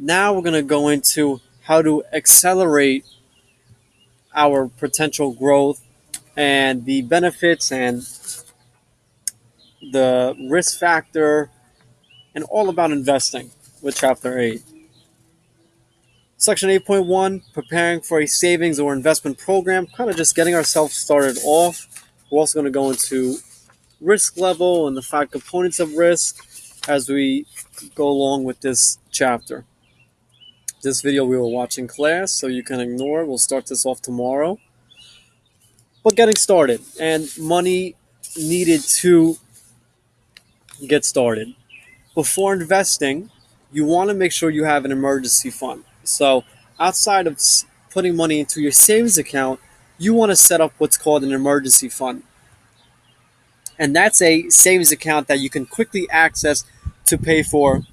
Now we're going to go into how to accelerate our potential growth and the benefits and the risk factor and all about investing with Chapter 8. Section 8.1, preparing for a savings or investment program, kind of just getting ourselves started off. We're also going to go into risk level and the 5 components of risk as we go along with this chapter. This video we will watch in class, so you can ignore it. We'll start this off tomorrow. But getting started, and money needed to get started. Before investing, you want to make sure you have an emergency fund. So outside of putting money into your savings account, you want to set up what's called an emergency fund. And that's a savings account that you can quickly access to pay for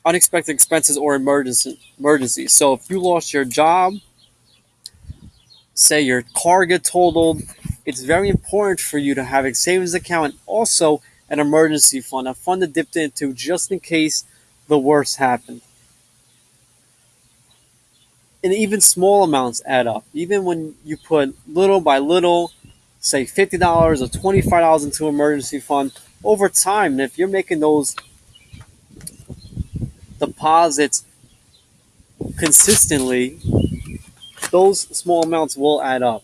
unexpected expenses or emergencies. So if you lost your job, say your car get totaled, it's very important for you to have a savings account and also an emergency fund, a fund to dip into just in case the worst happened. And even small amounts add up. Even when you put little by little, say $50 or $25 into an emergency fund, over time, if you're making those deposits consistently, those small amounts will add up.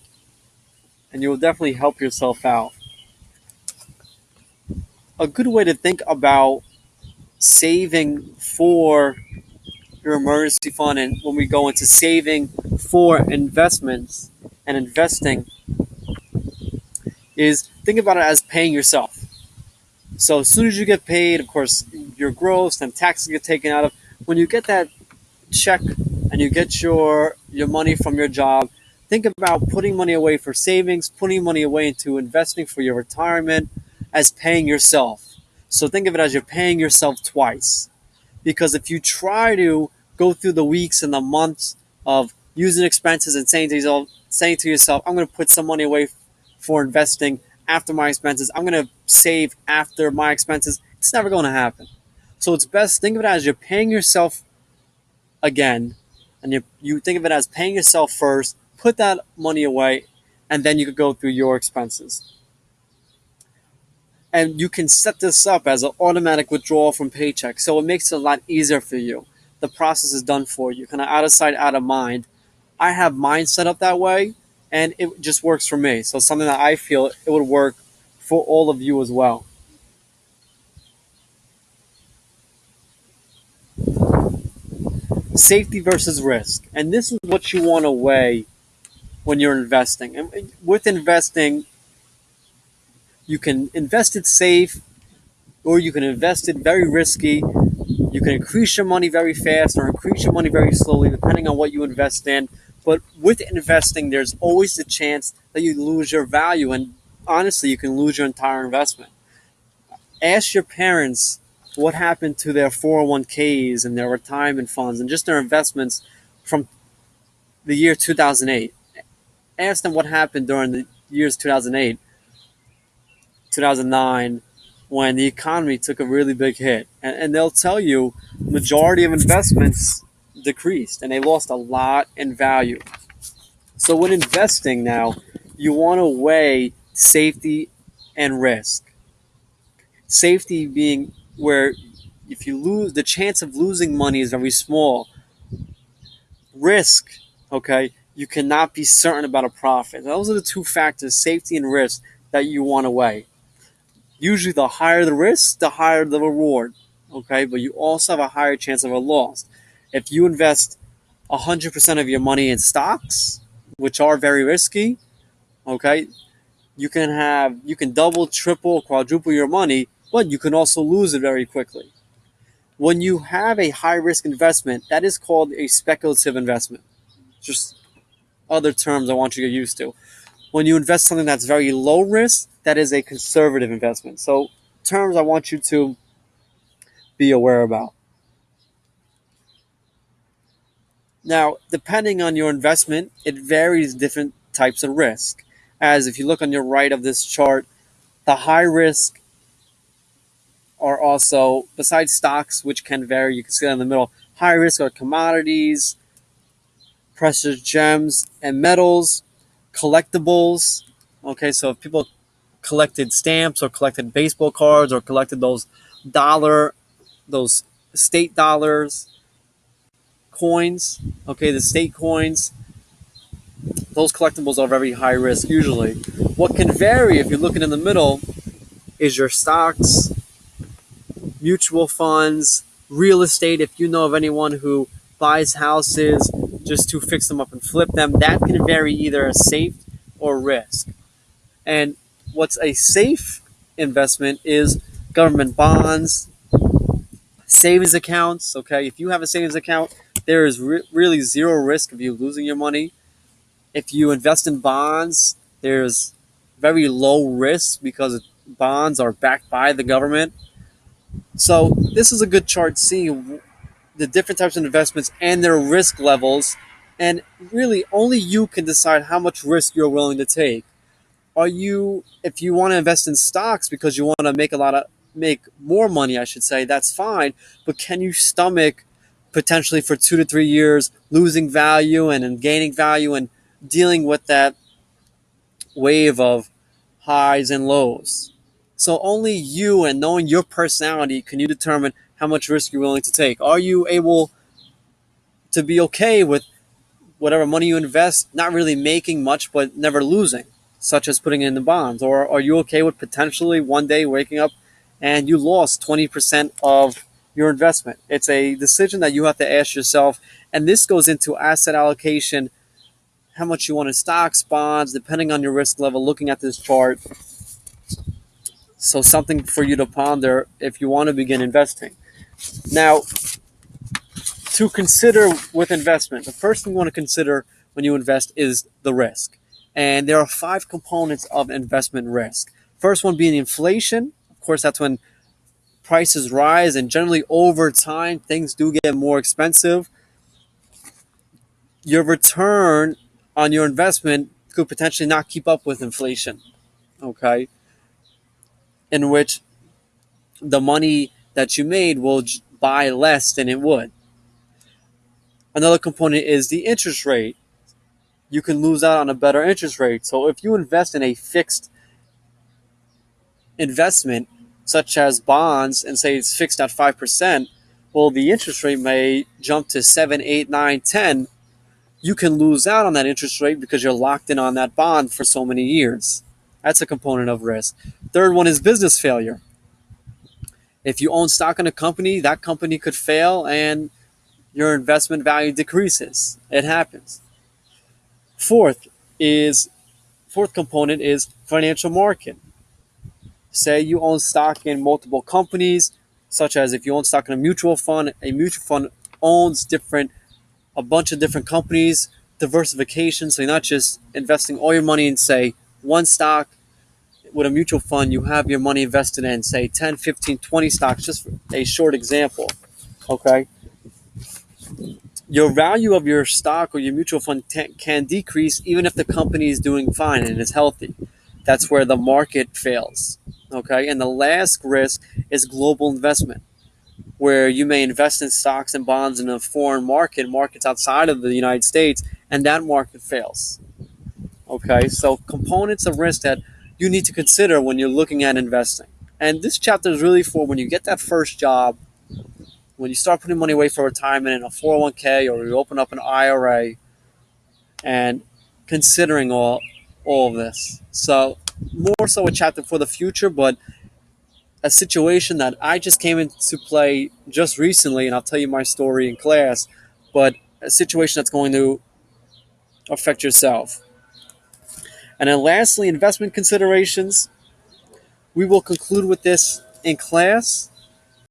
And you will definitely help yourself out. A good way to think about saving for your emergency fund and when we go into saving for investments and investing is think about it as paying yourself. So as soon as you get paid, of course, your gross and taxes get taken out of. When you get that check and you get your money from your job, think about putting money away for savings, putting money away into investing for your retirement as paying yourself. So think of it as you're paying yourself twice. Because if you try to go through the weeks and the months of using expenses and saying to yourself, I'm going to put some money away for investing after my expenses, I'm going to save after my expenses, it's never going to happen. So it's best, think of it as you're paying yourself again, and you think of it as paying yourself first, put that money away, and then you could go through your expenses. And you can set this up as an automatic withdrawal from paycheck, so it makes it a lot easier for you. The process is done for you, kind of out of sight, out of mind. I have mine set up that way, and it just works for me. So something that I feel it would work for all of you as well. Safety versus risk, and this is what you want to weigh when you're investing. And with investing, you can invest it safe, or you can invest it very risky. You can increase your money very fast or increase your money very slowly, depending on what you invest in. But with investing, there's always the chance that you lose your value, and honestly, you can lose your entire investment. Ask your parents what happened to their 401ks and their retirement funds and just their investments from the year 2008. Ask them what happened during the years 2008, 2009, when the economy took a really big hit. And they'll tell you majority of investments decreased and they lost a lot in value. So when investing now, you want to weigh safety and risk. Safety being where if you lose, the chance of losing money is very small. Risk, okay, you cannot be certain about a profit. Those are the two factors, safety and risk, that you want to weigh. Usually the higher the risk, the higher the reward, okay, but you also have a higher chance of a loss. If you invest 100% of your money in stocks, which are very risky, okay, you can double, triple, quadruple your money, but you can also lose it very quickly. When you have a high risk investment, that is called a speculative investment. Just other terms I want you to get used to. When you invest something that's very low risk, that is a conservative investment. So terms I want you to be aware about. Now, depending on your investment, it varies different types of risk. As if you look on your right of this chart, the high risk are also, besides stocks, which can vary, you can see that in the middle, High risk are commodities, precious gems and metals, collectibles. Okay, so if people collected stamps or collected baseball cards or collected those state dollars, coins, okay, the state coins, those collectibles are very high risk usually. What can vary if you're looking in the middle is your stocks, mutual funds, real estate. If you know of anyone who buys houses just to fix them up and flip them, that can vary either as safe or risk. And what's a safe investment is government bonds, savings accounts. Okay, if you have a savings account, there is really zero risk of you losing your money. If you invest in bonds, there's very low risk because bonds are backed by the government. So this is a good chart to see the different types of investments and their risk levels. And really, only you can decide how much risk you're willing to take. Are you, if you want to invest in stocks because you want to make more money, I should say, that's fine. But can you stomach potentially for 2 to 3 years losing value and then gaining value and dealing with that wave of highs and lows? So only you and knowing your personality can you determine how much risk you're willing to take. Are you able to be okay with whatever money you invest not really making much but never losing, such as putting it in the bonds? Or are you okay with potentially one day waking up and you lost 20% of your investment? It's a decision that you have to ask yourself. And this goes into asset allocation, how much you want in stocks, bonds, depending on your risk level, looking at this chart. So something for you to ponder if you want to begin investing. Now, to consider with investment, the first thing you want to consider when you invest is the risk. And there are 5 components of investment risk. First one being inflation. Of course, that's when prices rise, and generally over time, things do get more expensive. Your return on your investment could potentially not keep up with inflation, okay? In which the money that you made will buy less than it would. Another component is the interest rate. You can lose out on a better interest rate. So if you invest in a fixed investment, such as bonds, and say it's fixed at 5%, well, the interest rate may jump to 7, 8, 9, 10. You can lose out on that interest rate because you're locked in on that bond for so many years. That's a component of risk. Third one is business failure. If you own stock in a company, that company could fail and your investment value decreases. It happens. Fourth is Fourth component is financial market. Say you own stock in multiple companies, such as if you own stock in a mutual fund owns a bunch of different companies, diversification. So you're not just investing all your money in, say, one stock. With a mutual fund, you have your money invested in, say, 10, 15, 20 stocks, just for a short example. Okay. Your value of your stock or your mutual fund can decrease even if the company is doing fine and is healthy. That's where the market fails. Okay. And the last risk is global investment, where you may invest in stocks and bonds in a foreign markets outside of the United States, and that market fails. Okay, so components of risk that you need to consider when you're looking at investing. And this chapter is really for when you get that first job, when you start putting money away for retirement in a 401k or you open up an IRA, and considering all of this. So more so a chapter for the future, but a situation that I just came into play just recently, and I'll tell you my story in class, but a situation that's going to affect yourself. And then lastly, investment considerations. We will conclude with this in class.